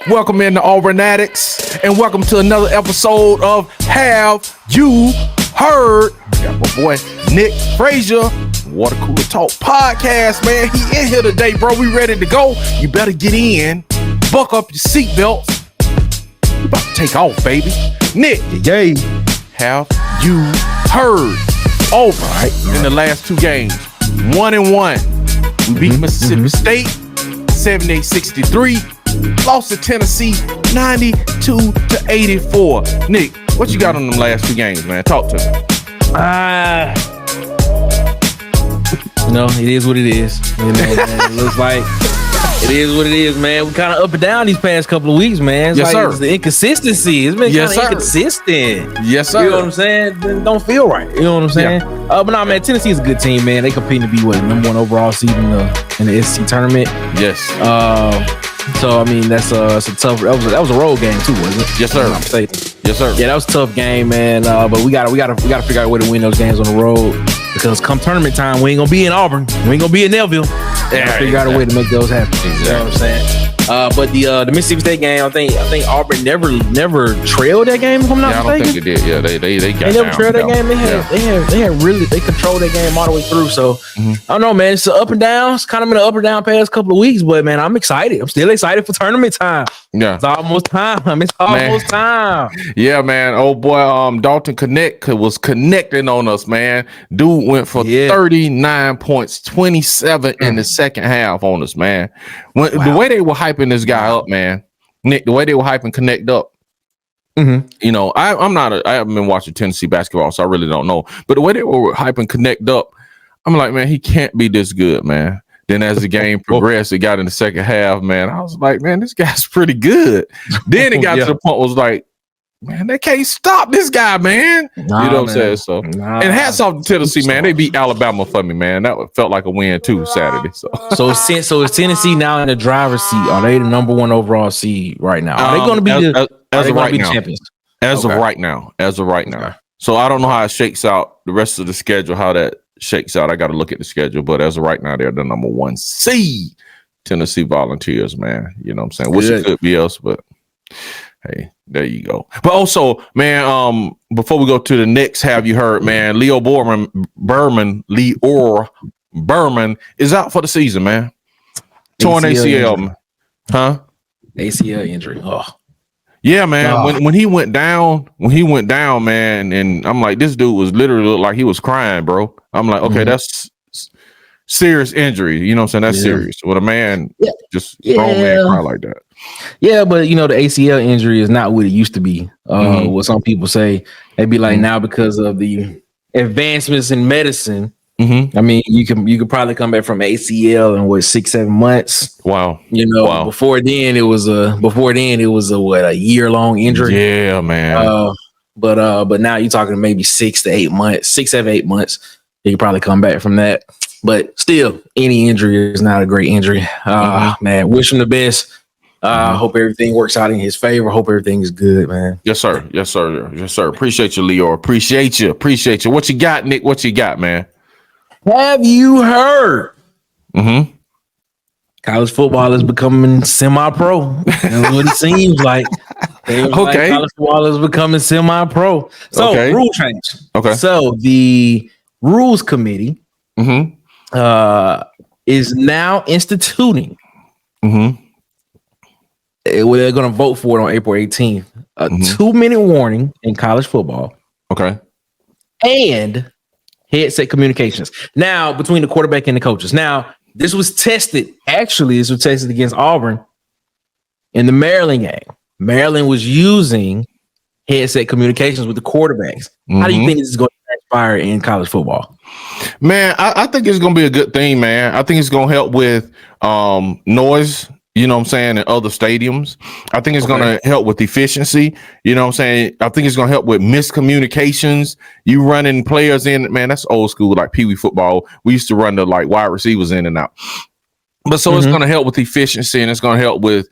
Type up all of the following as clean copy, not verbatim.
Welcome into Auburn Addicts, and welcome to another episode of Have You Heard? Got my boy Nick Frazier, Water Cooler Talk Podcast, man. He in here today, bro. We ready to go. You better get in, buck up your seatbelts. We about to take off, baby. Nick, Yay. have you heard? Auburn in the last two games, 1-1. We beat Mississippi State 78-63. Lost to Tennessee 92-84. Nick, what you got on them last two games, man? Talk to me. It is what it is. Man, it looks like it is what it is, man. We kind of up and down these past couple of weeks, man. It's it's the inconsistency. It's been kind of inconsistent. Yes, sir. You know what I'm saying? It don't feel right. You know what I'm saying? But nah, man, Tennessee's a good team, man. They competing to be number one overall seed in the SEC tournament. Yes. So I mean, that's a tough. That was a road game too, wasn't it? Yes, sir. I'm mistaken. Yes, sir. Yeah, that was a tough game, man. But we gotta figure out a way to win those games on the road, because come tournament time, we ain't gonna be in Auburn. We ain't gonna be in Nelville. Figure out a way to make those happen. Exactly. You know what I'm saying? But the Mississippi State game, I think Auburn never trailed that game, if I'm not mistaken. I don't think it did. Yeah, they got. They never trailed that game. They controlled that game all the way through. So I don't know, man. It's an up and down. It's kind of been an up and down past couple of weeks, but man, I'm excited. I'm still excited for tournament time. Yeah, it's almost time. It's almost time. Yeah, man. Oh boy, Dalton Connect was connecting on us, man. Dude went for 39 points, 27 in the second half on us, man. The way they were hyping this guy up, man, Nick, the way they were hyping Connect up, you know, I haven't been watching Tennessee basketball, so I really don't know. But the way they were hyping Connect up, I'm like, man, he can't be this good, man. Then as the game progressed, it got in the second half, man, I was like, man, this guy's pretty good. Then it got to the point was like, man, they can't stop this guy, man. You know what I'm saying? So, and hats off to Tennessee, man. They beat Alabama for me, man. That felt like a win too Saturday. So is Tennessee now in the driver's seat? Are they the number one overall seed right now? Are they going to be champions? As of right now. So I don't know how it shakes out the rest of the schedule, how that shakes out. I got to look at the schedule, but as of right now, they're the number one seed. Tennessee Volunteers, man. You know what I'm saying? Wish it could be else, but hey, there you go. But also, man, before we go to the next, have you heard, man, Leo Berman is out for the season, man. Torn ACL, huh? ACL injury. Oh. Yeah, man. When he went down, man, and I'm like, this dude was literally looked like he was crying, bro. I'm like, okay, that's serious injury. You know what I'm saying? That's serious. When a man grown man cry like that. Yeah, but you know, the ACL injury is not what it used to be. What some people say, they be like now because of the advancements in medicine. I mean, you could probably come back from ACL in 6-7 months. Wow. You know, before then it was a a year-long injury. Yeah, man. But now you're talking maybe 6 to 8 months, 6, 7, 8 months. You could probably come back from that. But still, any injury is not a great injury. Man, wish him the best. Hope everything works out in his favor. Hope everything is good, man. Yes, sir. Appreciate you, Leo. Appreciate you. What you got, Nick? What you got, man? Have you heard? College football is becoming semi-pro. That's what it seems like. College football is becoming semi-pro. So rule change. Okay. So the rules committee is now instituting. They're going to vote for it on April 18th. A 2-minute warning in college football. Okay. And headset communications. Now, between the quarterback and the coaches. Now, this was tested against Auburn in the Maryland game. Maryland was using headset communications with the quarterbacks. How do you think this is going to transpire in college football? Man, I think it's going to be a good thing, man. I think it's going to help with noise, you know what I'm saying, in other stadiums. I think it's going to help with efficiency. You know what I'm saying? I think it's going to help with miscommunications. You running players in, man, that's old school, like Pee Wee football. We used to run the like wide receivers in and out. But so it's going to help with efficiency, and it's going to help with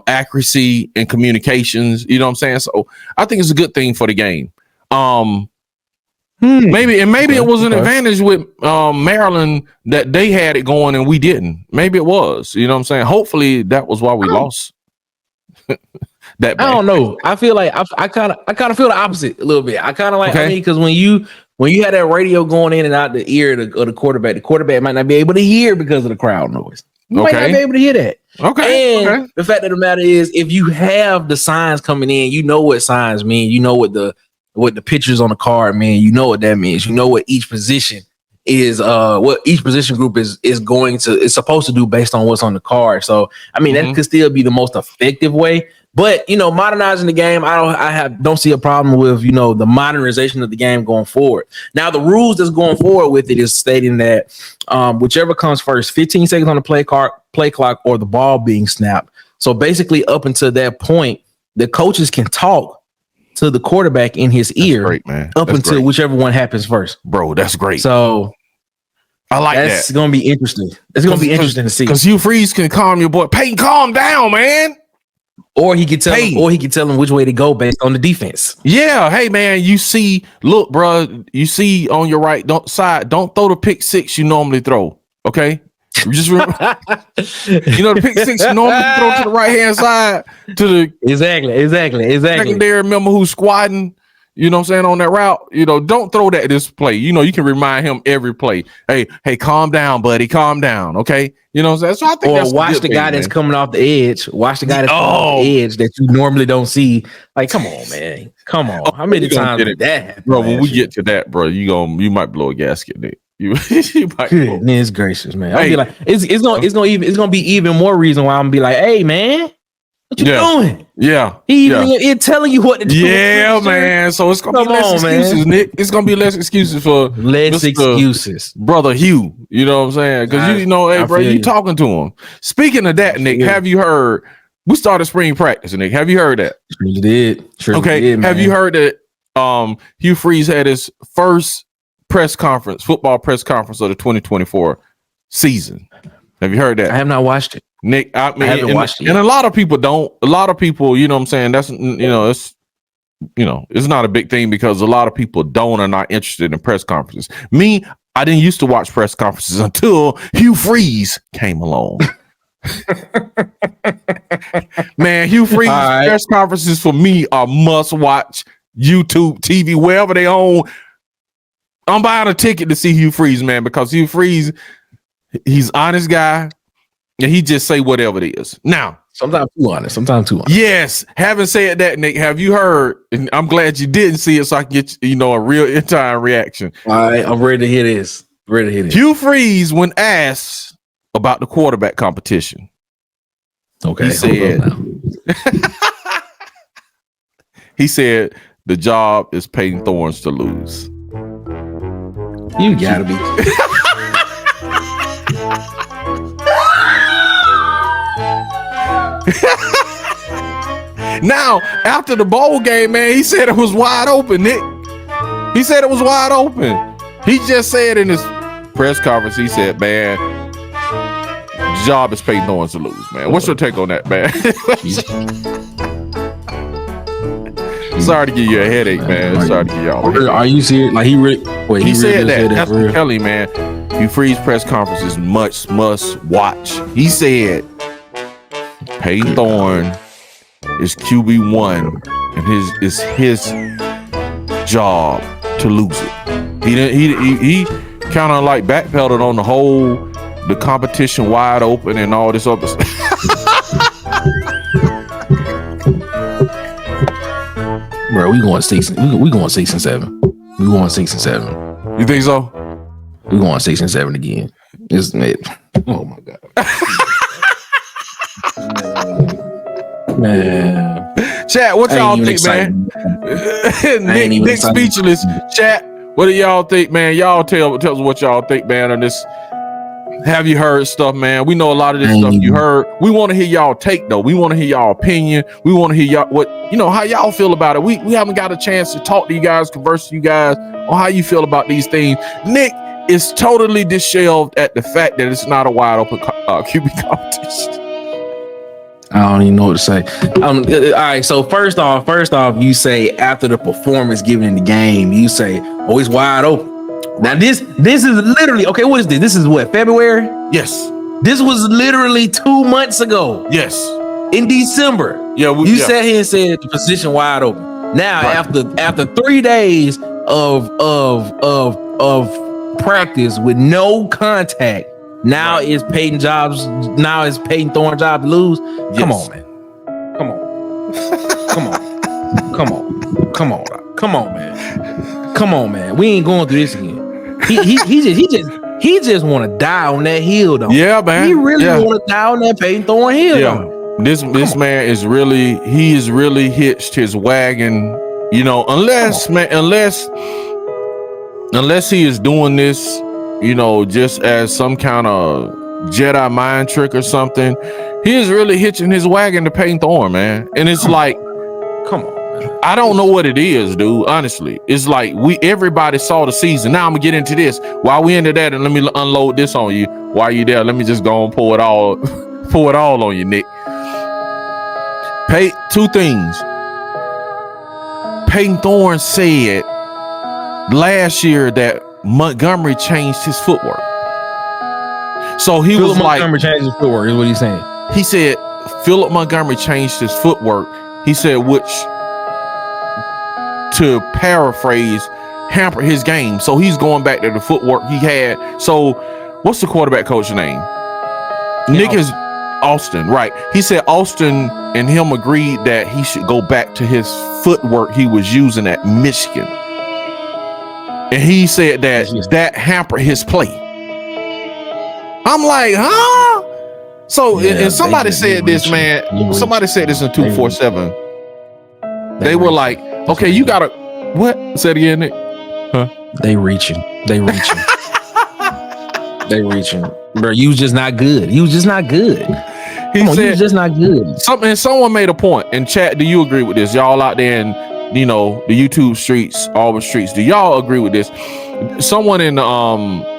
accuracy and communications. You know what I'm saying? So I think it's a good thing for the game. Maybe it was an advantage with Maryland that they had it going and we didn't. Maybe it was. You know what I'm saying? Hopefully that was why we lost. that bad. I don't know. I feel like I kind of feel the opposite a little bit. I kind of like, Okay. I mean, because when you had that radio going in and out the ear of the quarterback might not be able to hear because of the crowd noise. You might not be able to hear that. Okay. And the fact of the matter is, if you have the signs coming in, you know what signs mean. You know what the pictures on the card mean. You know what that means. You know what each position is, what each position group is supposed to do based on what's on the card. So I mean, that could still be the most effective way. But modernizing the game, I don't see a problem with the modernization of the game going forward. Now the rules that's going forward with it is stating that whichever comes first, 15 seconds on the play clock or the ball being snapped. So basically, up until that point, the coaches can talk to the quarterback in his ear, great, man. Up until whichever one happens first. Bro, that's great. So I like that. That's gonna be interesting. It's gonna be interesting to see. Because Hugh Freeze can calm your boy. Peyton, calm down, man. Or he could tell him which way to go based on the defense. Yeah, hey man, look, bro, you see on your right side, don't throw the pick six you normally throw. Okay, just remember, the pick six you normally throw to the right hand side to the exactly secondary member who's squatting. You know what I'm saying, on that route, don't throw that this play. You can remind him every play. Hey, calm down, buddy. Calm down. Okay. You know what I'm saying? So I think or watch the guy that's coming off the edge. Watch the guy that's coming off the edge that you normally don't see. Like, come on, man. Come on. How many times did that happen? Bro, when we get to that, bro, you might blow a gasket, Nick. You might. Goodness gracious, man. I'll be like, it's gonna be even more reason why I'm gonna be like, hey, man. What you doing? Yeah. He's telling you what to do. Yeah, man. So it's gonna be less excuses, Nick. It's gonna be less excuses for excuses. Brother Hugh. You know what I'm saying? Because hey, bro, you talking to him. Speaking of that, Nick, have you heard we started spring practice, Nick? Have you heard that? Sure did. Have you heard that Hugh Freeze had his first football press conference of the 2024 season? Have you heard that? I have not watched it. Nick, I haven't watched it. And a lot of people don't. A lot of people, you know what I'm saying? That's it's not a big thing because a lot of people are not interested in press conferences. Me, I didn't used to watch press conferences until Hugh Freeze came along. Man, Hugh Freeze press conferences for me are must watch. YouTube, TV, wherever they own. I'm buying a ticket to see Hugh Freeze, man, because Hugh Freeze, he's an honest guy. And he just say whatever it is. Now, sometimes too honest. Yes. Having said that, Nick, have you heard? And I'm glad you didn't see it, so I can get a real in-time reaction. All right, I'm ready to hear this. Hugh Freeze, when asked about the quarterback competition, he said the job is Peyton Thorne's to lose. You gotta be. Now, after the bowl game, man, he said it was wide open, Nick. He said it was wide open. He just said in his press conference, he said, man, the job is Peyton Thorne's to lose, man. What's your take on that, man? Sorry to give you a headache, man. Sorry to give y'all a headache. Are you serious? Like, he said that. That's what Kelly, man. Hugh Freeze press conference is must watch. He said Peyton Thorne is QB1 and it's his job to lose it. He kind of like backpedaled on the competition wide open and all this other stuff. Bro, we going 6 and 7. We going 6 and 7. You think so? We going 6 and 7 again. Isn't it? Oh my god. Man. Chat, what y'all think, man? Nick speechless. Chat, what do y'all think, man? Y'all tell us what y'all think, man, on this. Have you heard stuff, man? We know a lot of this stuff you heard. We want to hear y'all take, though. We want to hear y'all opinion. We want to hear y'all how y'all feel about it. We haven't got a chance to talk to you guys, converse with you guys on how you feel about these things. Nick is totally disheveled at the fact that it's not a wide open QB competition. I don't even know what to say. All right. So first off, you say after the performance given in the game, you say, "Oh, it's wide open." Now this is literally okay. What is this? This is what, February? Yes. This was literally 2 months ago. Yes. In December. You sat here and said the position wide open. Now after 3 days of practice with no contact, now it's Peyton Thorne's job to lose. Yes. Come on, man. Come on, man. We ain't going through this again. He just want to die on that hill, though. Yeah, man. He really want to die on that Peyton Thorne hill, though. This man is really hitched his wagon, you know, unless he is doing this, you know, just as some kind of Jedi mind trick or something. He is really hitching his wagon to Peyton Thorne, man. And it's like, come on, man. I don't know what it is, dude. Honestly, it's like everybody saw the season. Now I'm gonna get into this. While we into that, and let me unload this on you. While you there, let me just go and pour it all on you, Nick. Two things. Peyton Thorne said last year that Montgomery changed his footwork. So he was like, Montgomery changed his footwork, is what he's saying. He said Philip Montgomery changed his footwork. He said, which, to paraphrase, hampered his game. So he's going back to the footwork he had. So what's the quarterback coach name? Nick is Austin, right? He said Austin and him agreed that he should go back to his footwork he was using at Michigan. And he said that hampered his play. I'm like, huh? So, and somebody said this, man. Somebody said this in 247. They were like, okay, you gotta, what? Say it again, Nick. Huh? They reaching. Bro, you just not good. You just not good. He said, you just not good. Someone made a point in chat. Do you agree with this? Y'all out there in, you know, the YouTube streets, Auburn streets. Do y'all agree with this? Someone in the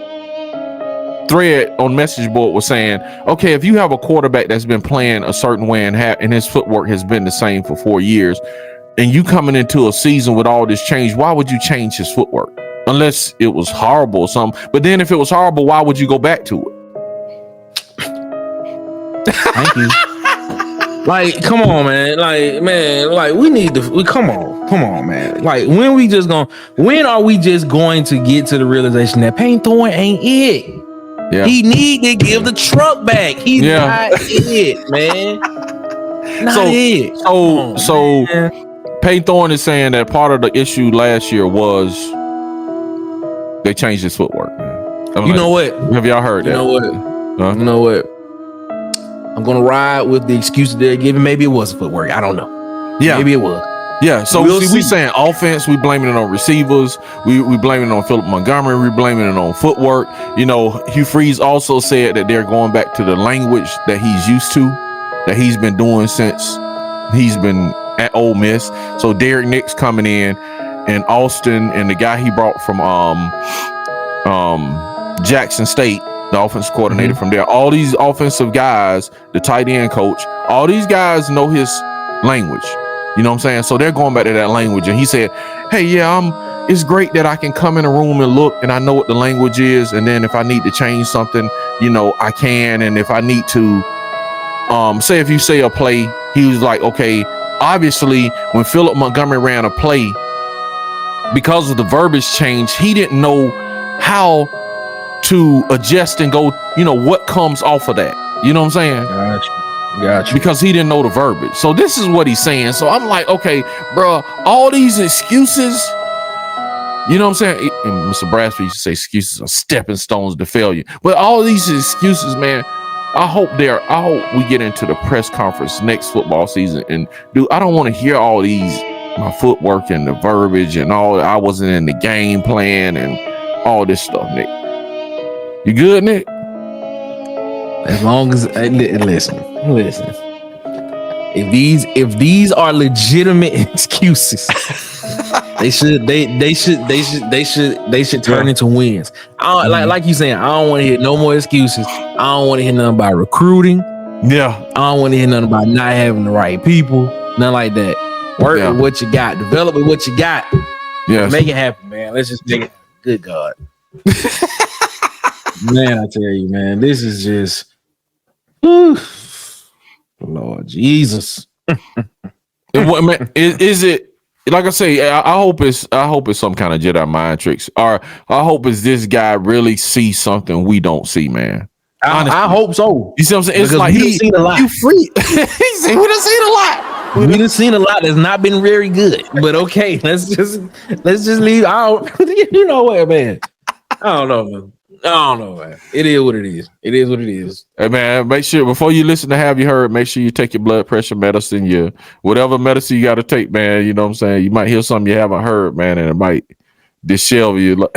thread on message board was saying, okay, if you have a quarterback that's been playing a certain way and his footwork has been the same for 4 years, and you coming into a season with all this change, why would you change his footwork? Unless it was horrible or something. But then if it was horrible, why would you go back to it? Thank you. Like, come on, man. Like, we need to, come on, man. Like, when are we just going to get to the realization that Peyton Thorne ain't it? Yeah. He need to give the truck back. He's not it, man. So Peyton Thorne is saying that part of the issue last year was they changed his footwork. You know what? Have y'all heard that? You know what? I'm gonna ride with the excuses they're giving. Maybe it was footwork. I don't know. Yeah, maybe it was. Yeah. So we saying offense, we blaming it on receivers. We blaming it on Philip Montgomery. We blaming it on footwork. You know, Hugh Freeze also said that they're going back to the language that he's used to, that he's been doing since he's been at Ole Miss. So Derek Nix coming in, and Austin and the guy he brought from Jackson State, the offensive coordinator from there. All these offensive guys, the tight end coach, all these guys know his language. You know what I'm saying? So they're going back to that language. And he said, hey, it's great that I can come in a room and look and I know what the language is. And then if I need to change something, you know, I can. And if I need to, say if you say a play, he was like, okay, obviously when Philip Montgomery ran a play, because of the verbiage change, he didn't know how to adjust and go, you know, what comes off of that. You know what I'm saying? Gotcha. Because he didn't know the verbiage. So this is what he's saying. So I'm like, okay, bro, all these excuses, you know what I'm saying? And Mr. Bradford used to say excuses are stepping stones to failure. But all these excuses, man, I hope we get into the press conference next football season. And dude, I don't want to hear all these, my footwork and the verbiage and all, I wasn't in the game plan and all this stuff, Nick. You good, Nick? As long as listen. If these are legitimate excuses, they should turn into wins. Like you saying, I don't want to hear no more excuses. I don't want to hear nothing about recruiting. Yeah. I don't want to hear nothing about not having the right people. Nothing like that. Work with what you got. Develop with what you got. Yeah. Make it happen, man. Let's just make it. Good God. Man, I tell you, man, this is just Lord Jesus. Is it like I say? I hope it's some kind of Jedi mind tricks, or I hope it's this guy really sees something we don't see, man. I hope so. You see what I'm saying? It's because like he's seen a lot. You free. He said we done seen a lot. We done seen a lot that's not been very good. But okay, let's just leave out. You know what, man? I don't know, man. It is what it is. It is what it is. Hey, man, make sure before you listen to Have You Heard, make sure you take your blood pressure medicine, your whatever medicine you got to take, man. You know what I'm saying? You might hear something you haven't heard, man, and it might dishevel you.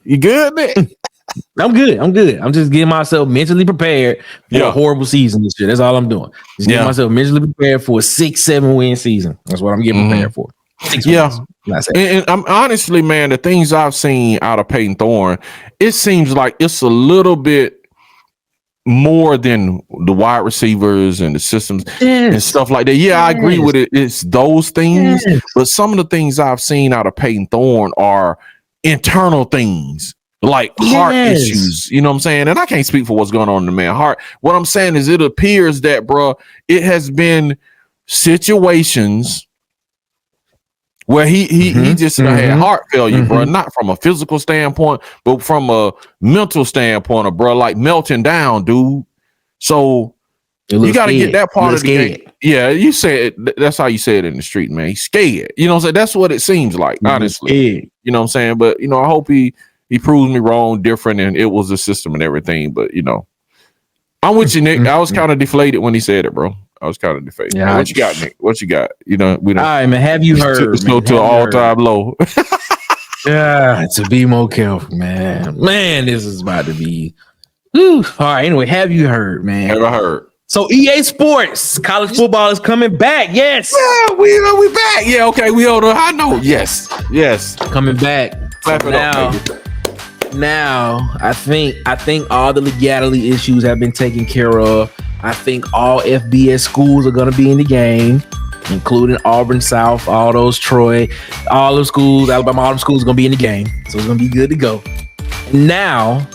You good, man? I'm good. I'm just getting myself mentally prepared for a horrible season this year. That's all I'm doing. Just getting myself mentally prepared for a 6-7 win season. That's what I'm getting prepared for. 6 wins. And I'm honestly, man, the things I've seen out of Peyton Thorne, it seems like it's a little bit more than the wide receivers and the systems and stuff like that. Yeah, I agree with it. It's those things, but some of the things I've seen out of Peyton Thorne are internal things. Like heart issues, you know what I'm saying? And I can't speak for what's going on in the man's heart. What I'm saying is it appears that, bro, it has been situations where he just had heart failure, bro. Not from a physical standpoint, but from a mental standpoint, bro, like melting down, dude. So you got to get that part of the game. Yeah, you said that's how you say it in the street, man. He's scared. You know what I'm saying? That's what it seems like, honestly. You know what I'm saying? But, you know, I hope he proves me wrong, different, and it was a system and everything. But, you know, I'm with you, Nick. I was kind of deflated when he said it, bro. I was kind of deflated. Yeah, what you got, Nick? What you got? You know, we don't. All right, man. Have you heard? It's go to an all-time low. Yeah, to be more careful, man. Man, this is about to be. Whew. All right. Anyway, have you heard, man? Have I heard? So EA Sports, college football is coming back. Yes. Yeah, we back. Yeah. Okay. We on a high note. Yes. Coming back. Clap it up, baby. Now, I think all the legality issues have been taken care of. I think all FBS schools are going to be in the game, including Auburn South, all those Troy, all those schools, Alabama, all them schools are going to be in the game. So it's going to be good to go. Now,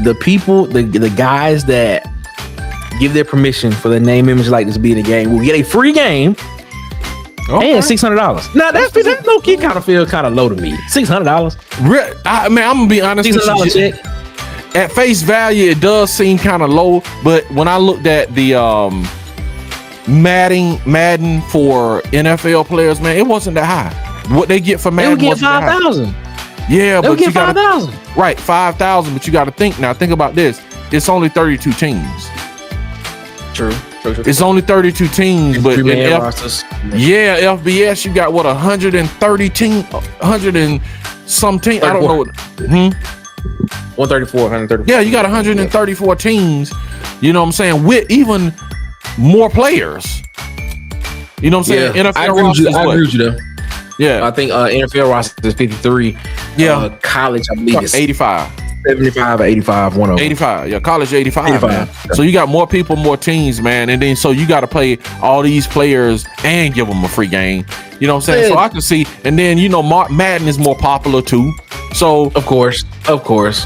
the people, the guys that give their permission for the name, image, likeness to be in the game will get a free game. Okay. And $600. Now that's low key kind of feel kind of low to me. $600. Man, I'm gonna be honest with you. At face value, it does seem kind of low. But when I looked at the Madden for NFL players, man, it wasn't that high. What they get for Madden, they would get 5,000. Yeah, but you got 5,000. Right, 5,000. But you got to think now. Think about this. It's only 32 teams. True. It's only 32 teams, but in FBS you got what 130 teams, 100 and some teams. I don't know. 134. Yeah, you got 134 teams. You know what I'm saying? With even more players. You know what I'm saying? NFL I agree with you though. Yeah, I think NFL roster is 53. Yeah, college I believe it's 85. 75 or 85, one of them. 85, yeah, college 85, man. Yeah. So you got more people, more teams, man, and then so you got to play all these players and give them a free game. You know what I'm saying? So I can see, and then you know, Madden is more popular too. So of course,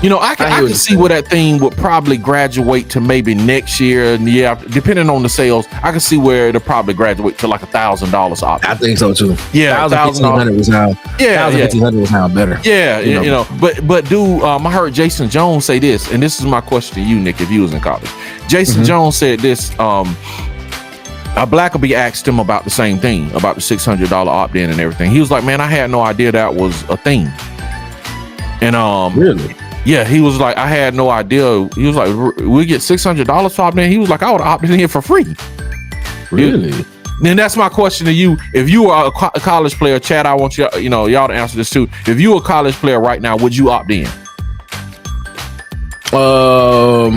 you know, I can see where that thing would probably graduate to maybe next year, and yeah, depending on the sales, I can see where it'll probably graduate to like $1,000 option. I think so too. Yeah, $1,500 was how. Yeah, $1,500 was how better. Yeah, you know, but dude, I heard Jason Jones say this, and this is my question to you, Nick, if you was in college. Jason Jones said this. Blackaby asked him about the same thing, about the $600 opt-in and everything. He was like, "Man, I had no idea that was a thing." And really, yeah, he was like, "I had no idea." He was like, "We get $600 for opt-in." He was like, "I would have opted in for free." Really? Then that's my question to you. If you are a college player, Chad, I want y'all to answer this too. If you were a college player right now, would you opt in? For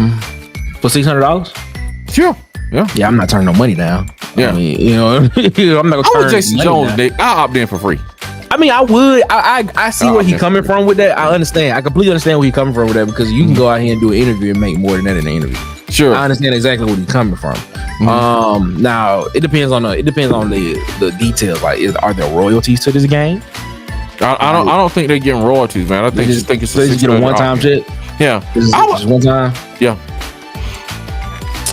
$600? Sure. Yeah, I'm not turning no money down. Yeah, I mean, you know, I'm not gonna turn Jason Jones. I opt in for free. I mean, I would. I see where he's coming from with that. I understand. I completely understand where he's coming from with that because you can go out here and do an interview and make more than that in the interview. Sure, I understand exactly where he's coming from. Now it depends on the details. Like, are there royalties to this game? I don't think they're getting royalties, man. I think it's just get a one-time shit. Yeah, just one time. Yeah.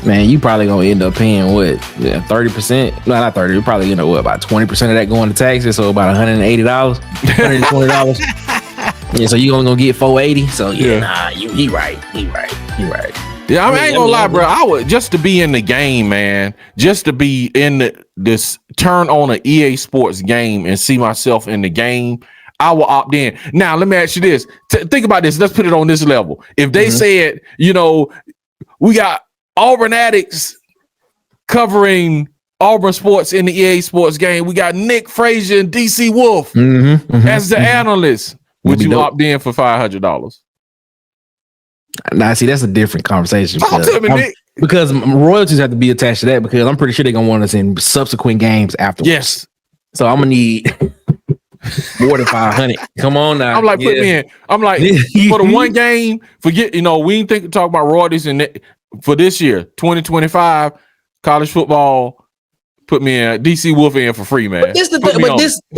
Man, you probably gonna end up paying what? 30%? No, not 30. You probably end up what, about 20% of that going to taxes, so about $180, $120. Yeah, so you only gonna get $480. So nah, you right. Yeah, I ain't gonna lie, bro. I would just to be in the game, man. Just to be in this turn on an EA Sports game and see myself in the game. I will opt in. Now, let me ask you this. Think about this. Let's put it on this level. If they said, we got Auburn Addicts covering Auburn sports in the EA Sports game. We got Nick Frazier and DC Wolf as the analysts. Would you opt in for $500? Nah, see, that's a different conversation. Talk to me, Nick. Because royalties have to be attached to that, because I'm pretty sure they're going to want us in subsequent games afterwards. Yes. So I'm going to need more than 500. Come on now. I'm like, put me in. I'm like, for the one game, forget, we ain't talk about royalties for this year, 2025, college football. Put me in. DC Wolf in for free, man. But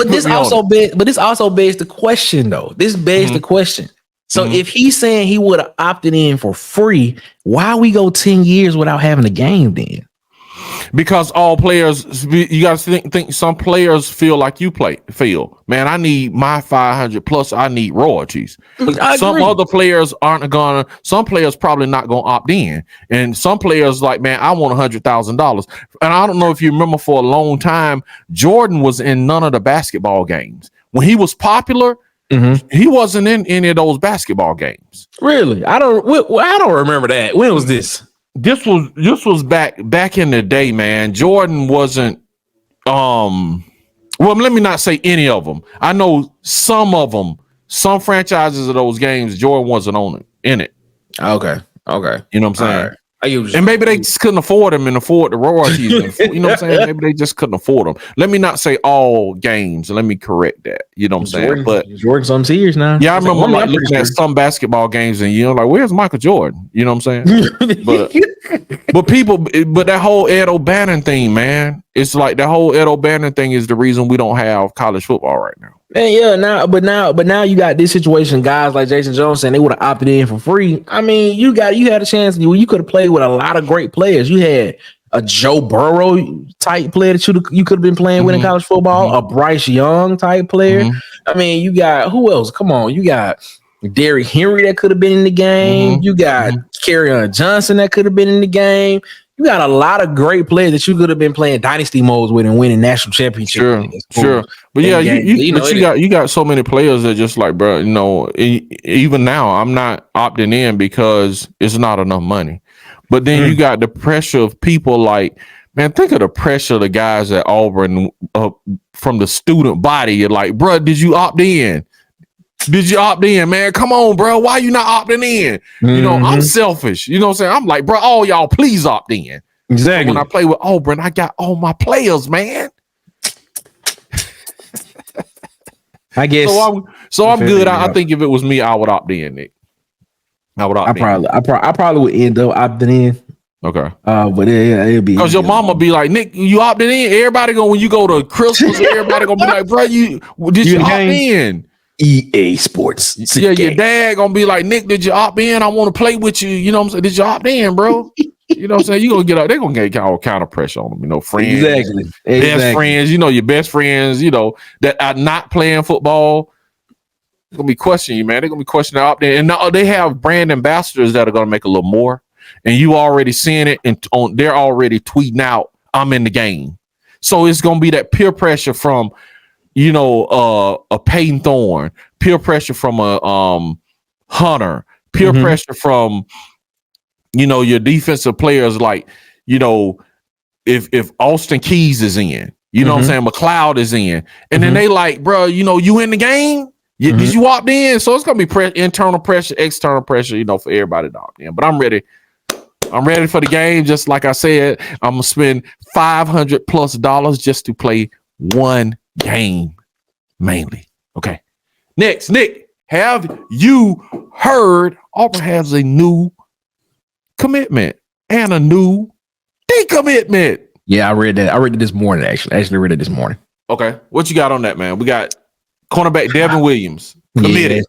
this also begs the question, though. This begs the question. So if he's saying he would have opted in for free, why we go 10 years without having a game then? Because all players, you got to think some players feel like you feel, man, I need my 500 plus I need royalties. Some other players some players probably not going to opt in. And some players like, man, I want $100,000. And I don't know if you remember, for a long time, Jordan was in none of the basketball games. When he was popular, he wasn't in any of those basketball games. Really? I don't remember that. When was this? This was back in the day, man. Jordan wasn't well, let me not say any of them. I know some of them, some franchises of those games, Jordan wasn't in it. Okay. You know what I'm saying? Right. And maybe they just couldn't afford them and afford the royalties. You know what I'm saying? Maybe they just couldn't afford them. Let me not say all games. Let me correct that. You know what I'm saying? But Jordan's some years now. Yeah, I remember looking at some basketball games and where's Michael Jordan? You know what I'm saying? but that whole Ed O'Bannon thing, man. It's like that whole Ed O'Bannon thing is the reason we don't have college football right now. And now you got this situation. Guys like Jason Jones saying they would have opted in for free. I mean, you had a chance. You could have played with a lot of great players. You had a Joe Burrow type player that you could have been playing with in college football. A Bryce Young type player. I mean, you got who else? Come on, you got Derrick Henry that could have been in the game. You got Kerryon Johnson that could have been in the game. You got a lot of great players that you could have been playing dynasty modes with and winning national championships. Sure. But yeah, you got so many players that just like, bro, even now I'm not opting in because it's not enough money. But then you got the pressure of people like, man, think of the pressure of the guys at Auburn from the student body. You're like, bro, did you opt in? Did you opt in, man? Come on, bro. Why you not opting in? I'm selfish. You know what I'm saying? I'm like, bro, all y'all, please opt in. Exactly. So when I play with Auburn, I got all my players, man. I guess. So I'm good. I think if it was me, I would opt in, Nick. I would opt in. I probably would end up opting in. Okay. But it'll be because your mama be like, Nick, you opted in. Everybody when you go to Christmas, everybody gonna be like, bro, did you opt in? EA Sports. Yeah, your dad gonna be like, Nick, did you opt in? I want to play with you. You know what I'm saying? Did you opt in, bro? You know what I'm saying? You gonna get out. They're gonna get all kind of pressure on them. Friends, exactly. Best friends. Your best friends. That are not playing football. They're gonna be questioning you, man. They're gonna be questioning opt in. And now they have brand ambassadors that are gonna make a little more. And you already seeing it, and they're already tweeting out, "I'm in the game." So it's gonna be that peer pressure from. A Peyton Thorne, peer pressure from a Hunter, peer pressure from your defensive players like if Austin Keys is in, what I'm saying, McLeod is in, and then they like, bro, you in the game, did you opt in? So it's gonna be internal pressure, external pressure, for everybody to opt in. But I'm ready for the game. Just like I said, I'm gonna spend $500+ just to play one game mainly. Okay. Next, Nick, have you heard Auburn has a new commitment and a new decommitment? Yeah, I read that. I read it this morning, actually. I actually read it this morning. Okay. What you got on that, man? We got cornerback Devin Williams committed. Yeah, it's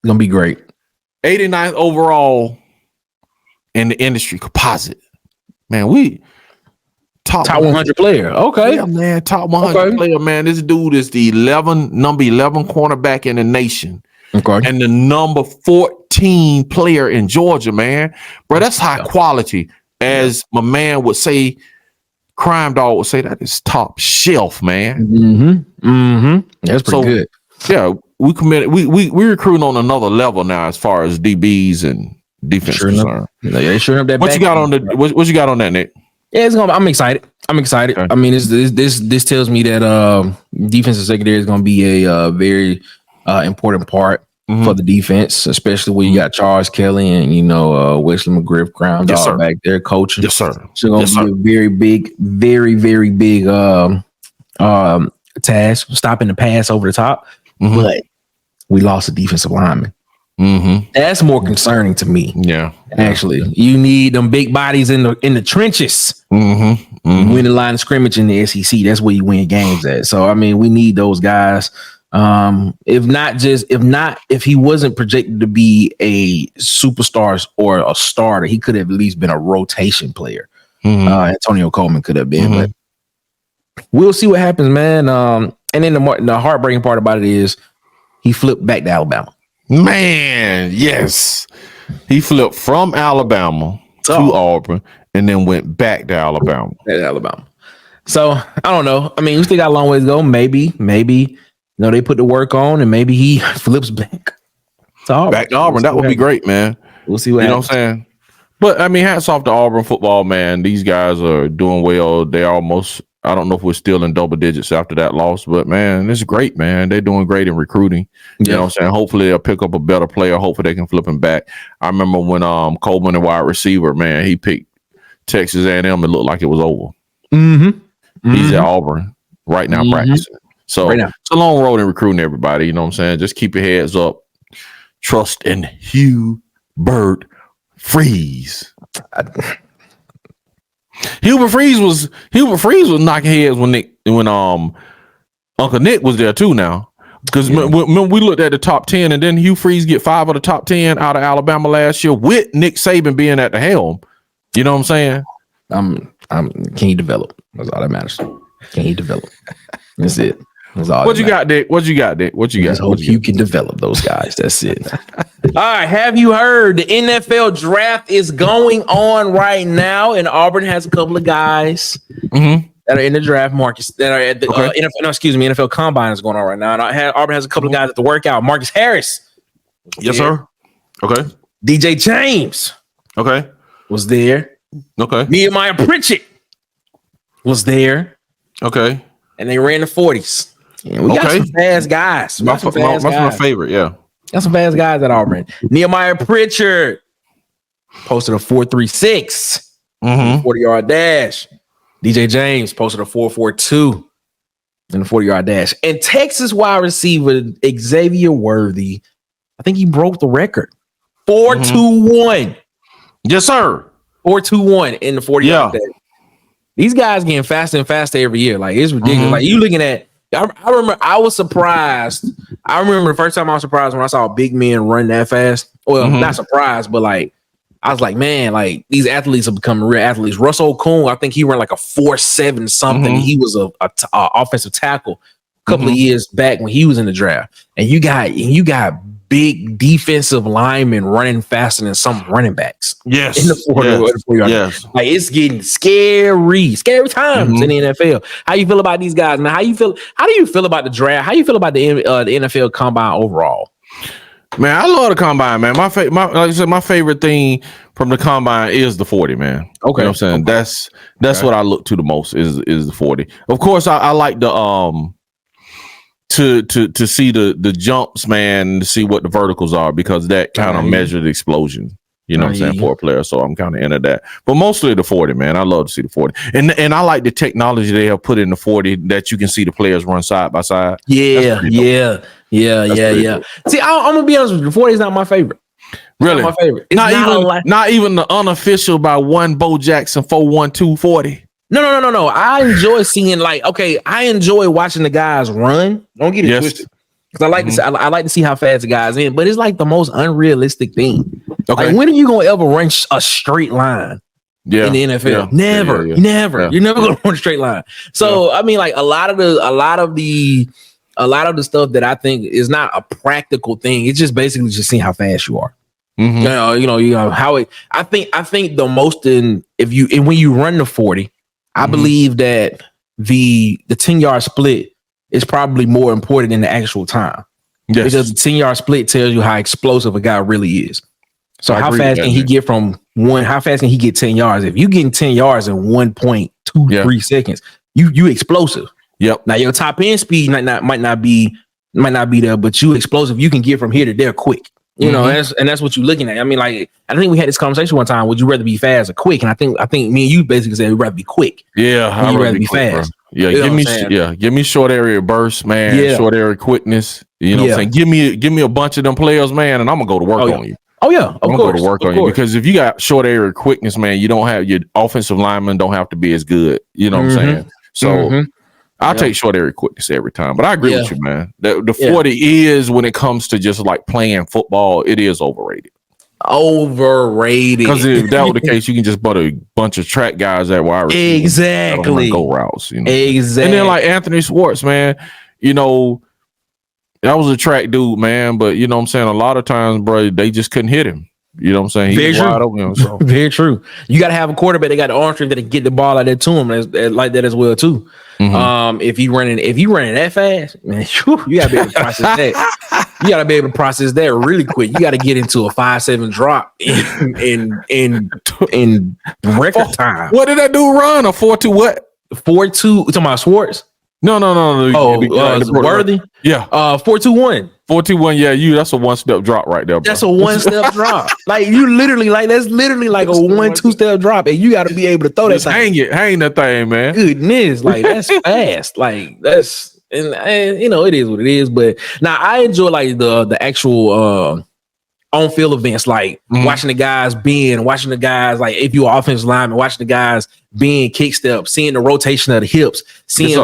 gonna be great. 89th overall in the industry composite. Man, we top 100 player. Okay. Yeah, man, top 100 player, man. This dude is the number 11 cornerback in the nation. Okay. And the number 14 player in Georgia, man. Bro, that's high quality. As my man would say, Crime Dog would say, that is top shelf, man. That's pretty good. Yeah, we committed. We recruiting on another level now as far as DBs and defense concerned. They sure enough that. What you got on the? What you got on that, Nick? Yeah, it's gonna. I'm excited. Okay. I mean, this tells me that defensive secondary is gonna be a very important part for the defense, especially when you got Charles Kelly and Wesley McGriff, Crown Dog back there coaching. Yes, sir. So it's gonna be a very big, very big task, stopping the pass over the top. But we lost a defensive lineman. That's more concerning to me. Yeah, actually, you need them big bodies in the trenches. You win the line of scrimmage in the SEC. That's where you win games at. So I mean, we need those guys. If he wasn't projected to be a superstar or a starter, he could have at least been a rotation player. Antonio Coleman could have been, but we'll see what happens, man. And then the heartbreaking part about it is he flipped back to Alabama. Man, yes. He flipped from Alabama to Auburn and then went back to Alabama. So I don't know. I mean, we still got a long way to go. Maybe, they put the work on and maybe he flips back to Auburn. Back to Auburn. That would be great, man. We'll see what happens. You know what I'm saying? But I mean, hats off to Auburn football, man. These guys are doing well. They're almost, I don't know if we're still in double digits after that loss, but man, it's great, man. They're doing great in recruiting. You know what I'm saying? Hopefully they'll pick up a better player. Hopefully they can flip him back. I remember when Coleman, the wide receiver, man, he picked Texas A&M. It looked like it was over. He's at Auburn right now practicing. So it's a long road in recruiting everybody. You know what I'm saying? Just keep your heads up. Trust in Hugh Freeze. Hubert Freeze was knocking heads when Uncle Nick was there too now. Because when we looked at the top 10 and then Hugh Freeze get 5 of the top 10 out of Alabama last year with Nick Saban being at the helm. You know what I'm saying? Can he develop? That's all that matters. Can he develop? That's it. What you got, Dick? What you got? Just hope you can develop those guys. That's it. All right. Have you heard the NFL draft is going on right now, and Auburn has a couple of guys that are in the draft markets that are at the NFL Combine is going on right now. And Auburn has a couple of guys at the workout. Marcus Harris. Yes, sir. Okay. DJ James. Okay. Was there. Okay. Nehemiah Pritchett was there. Okay. And they ran the 40s. Yeah, we got some fast guys. My favorite, yeah. Got some fast guys at Auburn. Nehemiah Pritchard posted a 4.36 40-yard dash. DJ James posted a 4.42 in the 40-yard dash. And Texas wide receiver Xavier Worthy, I think he broke the record. 4.21. Yes, sir. 4.21 in the 40-yard dash. These guys getting faster and faster every year. Like, it's ridiculous. Like, you looking at, I remember I was surprised. I remember the first time I was surprised when I saw big men run that fast. Well, not surprised, but like, I was like, man, like these athletes are becoming real athletes. Russell Okung, I think he ran like a 4.7 something. He was a offensive tackle a couple of years back when he was in the draft. And you got big defensive linemen running faster than some running backs. Yes. In the 40 yard. Yes. Like, it's getting scary times in the NFL. How you feel about these guys, man? How do you feel about the draft? How you feel about the NFL Combine overall? Man, I love the Combine, man. Like I said, my favorite thing from the Combine is the 40, man. Okay. You know what I'm saying? That's what I look to the most is the 40. Of course, I like the to see the jumps, man, to see what the verticals are, because that kind of measures the explosion. You know what I'm saying, for a player. So I'm kind of into that. But mostly the 40, man. I love to see the 40. And I like the technology they have put in the 40 that you can see the players run side by side. Yeah. See, I'm gonna be honest with you. The 40 is not my favorite. Really? Not my favorite. Not even the unofficial by one Bo Jackson 4.12 40. No. I enjoy seeing, like, I enjoy watching the guys run. Don't get it twisted. Because I like to see how fast the guys in, but it's like the most unrealistic thing. Okay. Like, when are you gonna ever run a straight line in the NFL. Never. You're never gonna run a straight line. So I mean, like a lot of the stuff that I think is not a practical thing. It's just basically just seeing how fast you are. You know how it. I think the most when you run the 40, I believe that the 10-yard split is probably more important than the actual time. Yes. Because the 10-yard split tells you how explosive a guy really is. So how fast can he get from one? How fast can he get 10 yards? If you getting 10 yards in 1.23 seconds, you explosive. Yep. Now your top end speed might not be there, but you explosive. You can get from here to there quick. You know, that's what you're looking at. I mean, like I think we had this conversation one time. Would you rather be fast or quick? And I think me and you basically said we'd rather be quick. Yeah, I'd rather be quick, fast. Bro. Yeah, give me short area burst, man. Yeah. Short area quickness. You know what I'm saying? Give me a bunch of them players, man, and I'm gonna go to work on you. Oh yeah, of course. Go to work on you because if you got short area quickness, man, you don't have your offensive linemen don't have to be as good. You know what I'm saying? So I'll take short area quickness every time. But I agree with you, man. The 40 is when it comes to just like playing football, it is overrated. Because if that were the case, you can just put a bunch of track guys at wide receiver. Exactly. Go routes. You know? Exactly. And then like Anthony Schwartz, man, you know. That was a track dude, man, but you know what I'm saying? A lot of times, bro, they just couldn't hit him. You know what I'm saying? He was wide open. So. Very true. You got to have a quarterback that got the arm strength that can get the ball like that to him like that as well, too. If you running that fast, man, you got to be able to process that. You got to be able to process that really quick. You got to get into a 5.7 drop in record time. What did that dude run? A 4.2 what? 4.2. You talking about Schwartz? No. Worthy? Yeah. 4.21. 4.21, yeah, that's a one-step drop right there, bro. That's a one-step drop. Like you literally, like that's literally like a 1-2 step drop, and you got to be able to throw that thing. Hang that thing, man. Goodness, like that's fast. Like that's and you know it is what it is. But now I enjoy like the actual on-field events, like watching the guys like if you're an offensive lineman, watching the guys being kick steps, seeing the rotation of the hips, seeing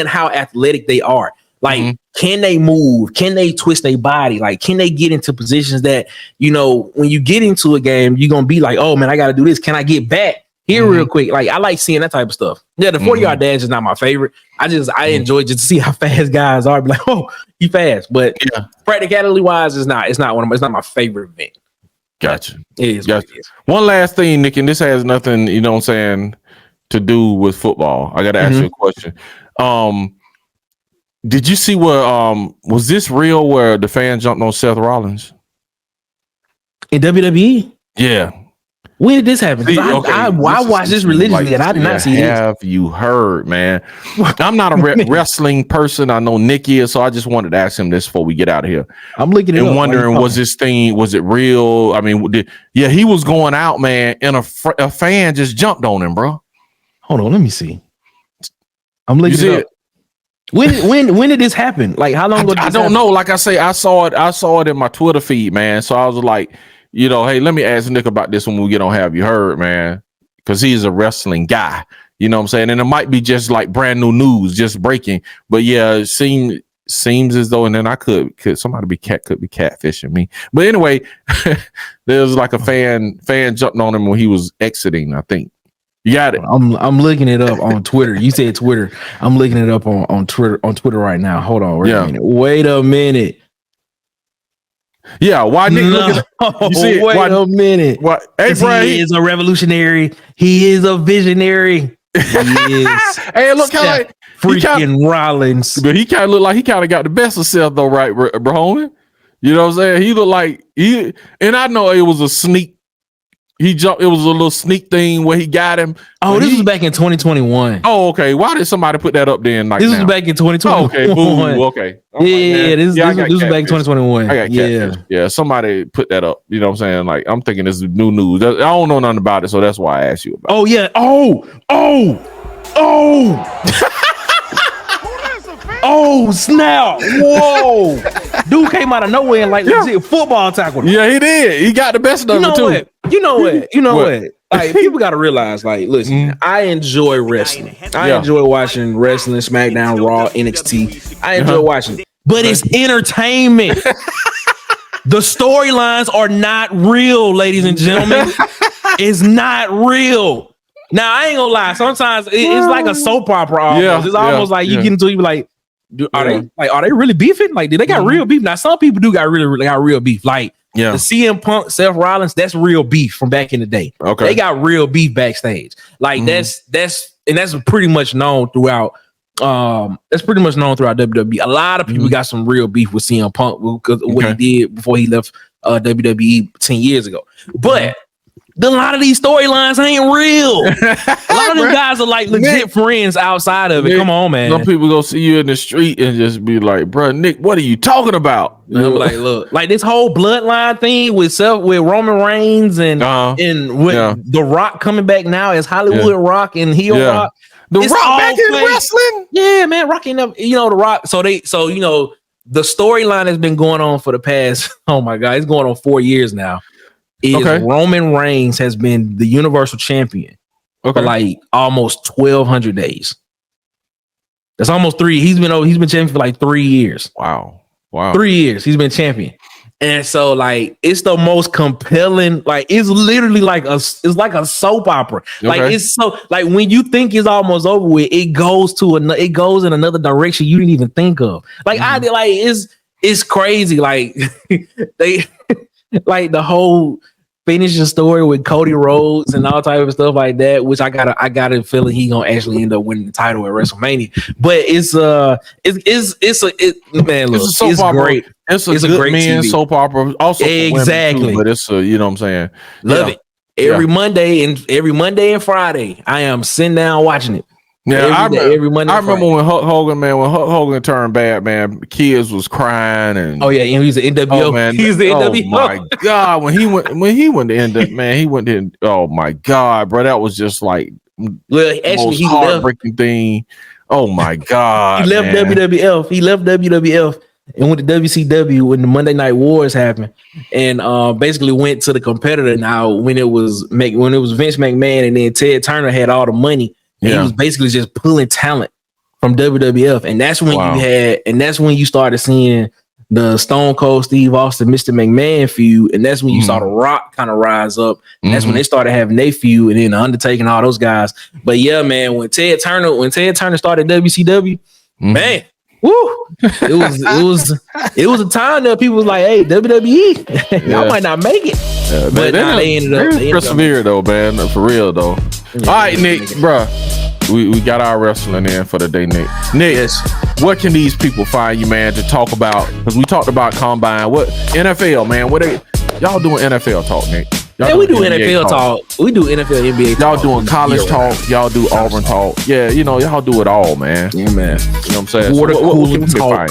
how athletic they are. Like, can they move? Can they twist their body? Like, can they get into positions that, you know, when you get into a game, you're going to be like, oh man, I got to do this. Can I get back here real quick? Like, I like seeing that type of stuff. Yeah, the 40-yard dash is not my favorite. I enjoy just to see how fast guys are. Be like, oh, he fast. But practicality wise, it's not my favorite event. Gotcha. It is. Gotcha. It is. One last thing, Nick, and this has nothing, you know what I'm saying, to do with football. I got to ask you a question. Did you see where was this real where the fan jumped on Seth Rollins in WWE? Yeah. When did this happen? I watched this religiously and I did not see this. Have you heard, man? I'm not a wrestling person. I know Nick is, so I just wanted to ask him this before we get out of here. I'm looking at it and wondering, was this thing, was it real? I mean, he was going out, man, and a fan just jumped on him, bro. Hold on, let me see. I'm looking it up. When did this happen? Like how long ago? I don't know. Like I say, I saw it in my Twitter feed, man. So I was like, you know, hey, let me ask Nick about this when we get on Have You Heard, man? Because he's a wrestling guy. You know what I'm saying? And it might be just like brand new news, just breaking. But yeah, it seems as though, and then I could somebody be catfishing me. But anyway, there was like a fan jumping on him when he was exiting, I think. You got it. I'm looking it up on Twitter. You said Twitter. I'm looking it up on Twitter right now. Hold on. Wait a minute. Yeah, why Nick? Wait a minute. What? Hey, Brian, he is a revolutionary. He is a visionary. He is. Hey, look how like freaking Rollins. But he kind of looked like he kind of got the best of Seth though, right, bro? You know what I'm saying? He looked like and I know it was a sneak. He jumped. It was a little sneak thing where he got him. Oh, this was back in 2021. Oh, okay. Why did somebody put that up then? Like this was back in 2021. Oh, okay. Boo. Okay. This was back in 2021. I got catfish. Yeah. Somebody put that up. You know what I'm saying? Like I'm thinking this is new news. I don't know nothing about it, so that's why I asked you about it. Oh yeah. Oh snap! Whoa! Dude came out of nowhere and like legit football tackled him. Yeah, he did. He got the best of it too. You know what? Like people got to realize, like, listen, I enjoy wrestling. I enjoy watching wrestling, SmackDown, Raw, NXT. I enjoy watching, but it's entertainment. The storylines are not real, ladies and gentlemen. is not real. Now I ain't gonna lie. Sometimes it's like a soap opera. Almost. It's almost like you get into it, you be like, are they really beefing? Like, did they got real beef? Now some people do got real beef. Like the CM Punk, Seth Rollins, that's real beef from back in the day. Okay, they got real beef backstage. Like that's pretty much known throughout. That's pretty much known throughout WWE. A lot of people got some real beef with CM Punk because of what he did before he left WWE 10 years ago. But a lot of these storylines ain't real. A lot of them guys are like legit friends outside of it. Nick, come on, man. Some people go see you in the street and just be like, bro, Nick, what are you talking about? And I'm like, look, like this whole bloodline thing with Roman Reigns and with The Rock coming back now as Hollywood Rock and heel Rock. The Rock back in wrestling? Yeah, man. Rock ain't The Rock. So the storyline has been going on for the past, oh my God, it's going on 4 years now. Roman Reigns has been the Universal Champion for like almost 1,200 days. That's almost 3. He's been champion for like 3 years. Wow. 3 years he's been champion. And so like it's the most compelling, like it's literally like a soap opera. Like it's so like when you think it's almost over with, it goes in another direction you didn't even think of. Like I did, like it's crazy. Like they like the whole finishing story with Cody Rhodes and all type of stuff like that, which I got a feeling he gonna actually end up winning the title at WrestleMania. But it's great. It's a great man soap opera. Also, exactly. Too, but it's you know what I'm saying. Love it. Every Monday and Friday, I am sitting down watching it. Yeah, every Monday. I remember when Hulk Hogan turned bad, man. Kids was crying and he was the NWO. Oh, man. He's the NWO. Oh my God, when he went to end up, man, he went to. Oh my God, bro, that was just like actually he heartbreaking thing. Oh my God, he left WWF. He left WWF and went to WCW when the Monday Night Wars happened, and basically went to the competitor. Now, when it was Vince McMahon, and then Ted Turner had all the money. And he was basically just pulling talent from WWF. And that's when you started seeing the Stone Cold Steve Austin, Mr. McMahon feud. And that's when you saw The Rock kind of rise up. And that's when they started having their feud, and then the Undertaker and all those guys. But yeah, man, when Ted Turner started WCW, man, woo, it was a time that people was like, hey, WWE, y'all might not make it. But they ended up persevere though, man. For real though. All right, Nick, bro. We got our wrestling in for the day, Nick. Nick, what can these people find you, man, to talk about? Because we talked about Combine. What NFL, man? Y'all doing NFL talk, Nick? We do NFL talk. We do NFL, NBA talk. Y'all doing college talk. Y'all do Auburn talk. Yeah, y'all do it all, man. Yeah, man. You know what I'm saying? What can we find?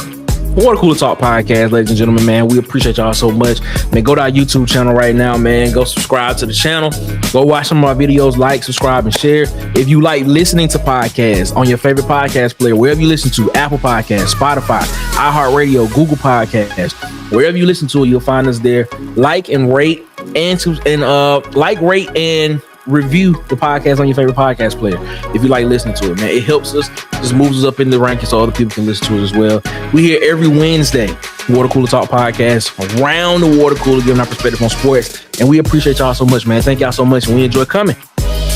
Water Cooler Talk Podcast, ladies and gentlemen, man. We appreciate y'all so much. Man, go to our YouTube channel right now, man. Go subscribe to the channel. Go watch some of our videos, like, subscribe, and share. If you like listening to podcasts on your favorite podcast player, wherever you listen to, Apple Podcasts, Spotify, iHeartRadio, Google Podcasts, wherever you listen to it, you'll find us there. Like and rate and rate and review the podcast on your favorite podcast player if you like listening to it, man. It helps us, just moves us up in the rankings so other people can listen to it as well. We here every Wednesday, Water Cooler Talk Podcast, around the water cooler, giving our perspective on sports, and we appreciate y'all so much, man. Thank y'all so much, and we enjoy coming.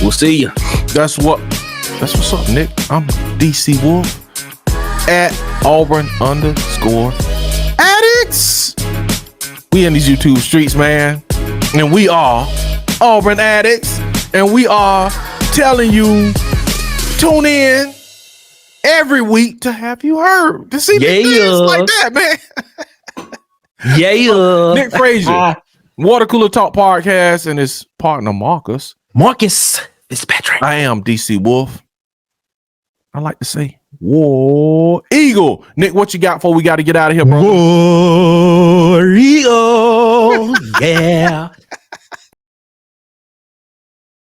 We'll see you. That's what's up, Nick. I'm DC Wolf at Auburn _Addicts. We in these YouTube streets, man, and we are Auburn Addicts. And we are telling you, tune in every week to have you heard. To see the things like that, man. Nick Frazier, Water Cooler Talk Podcast, and his partner, Marcus Fitzpatrick. I am DC Wolf. I like to say War Eagle. Nick, what you got before we got to get out of here, bro? War Eagle. Yeah.